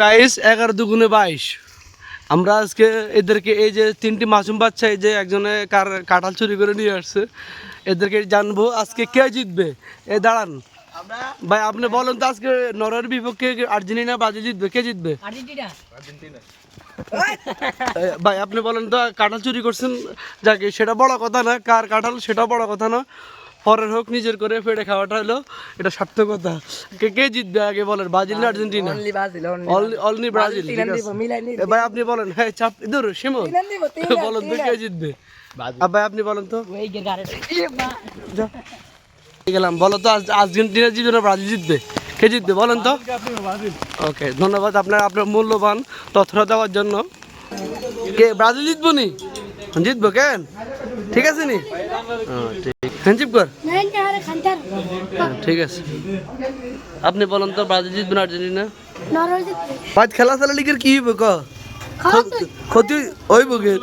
Guys 11 দুগুণে 22। আমরা আজকে এদেরকে এই যে তিনটি মাসুম বাচ্চা এই যে একজনে কাঁঠাল চুরি করে নিয়ে আসছে, এদেরকে জানবো আজকে কে জিতবে। এই দাঁড়ান ভাই, আপনি বলেন তো আজকে নরওয়ের বিপক্ষে আর্জেন্টিনা ব্রাজিল জিতবে, কে জিতবে? আর্জেন্টিনা। ভাই আপনি বলেন তো, কাঁঠাল চুরি করছেন যাকে, সেটা বড় কথা না, কার কাঁঠাল সেটা বড় কথা না, পরের হোক নিজের করে পেটে খাওয়াটা হলো এটা সার্থকতা। কে জিতবে আগে বলেন, ব্রাজিল না আর্জেন্টিনা? Only Brazil. ভাই আপনি বলেন, হ্যাঁ চাপ দূর শিমু বলেন তো কে জিতবে। ভাই আপনি বলেন তো, গেলাম বলো তো আর্জেন্টিনা জিতবে না ব্রাজিল জিতবে, কে জিতবে বলেন তো? ওকে, ধন্যবাদ আপনার মূল্যবান তথ্যটা দেওয়ার জন্য। কে ব্রাজিল জিতবো নি? জিতবো কেন, ঠিক আছে নি? হ্যান্ডশিপ কর, ঠিক আছে। আপনি বলেন তো ব্রাজিল জিতবে না আর্জেন্টিনা? পাঁচ খেলা খেলা লিগের কি হইব, ক্ষতি হইব কে?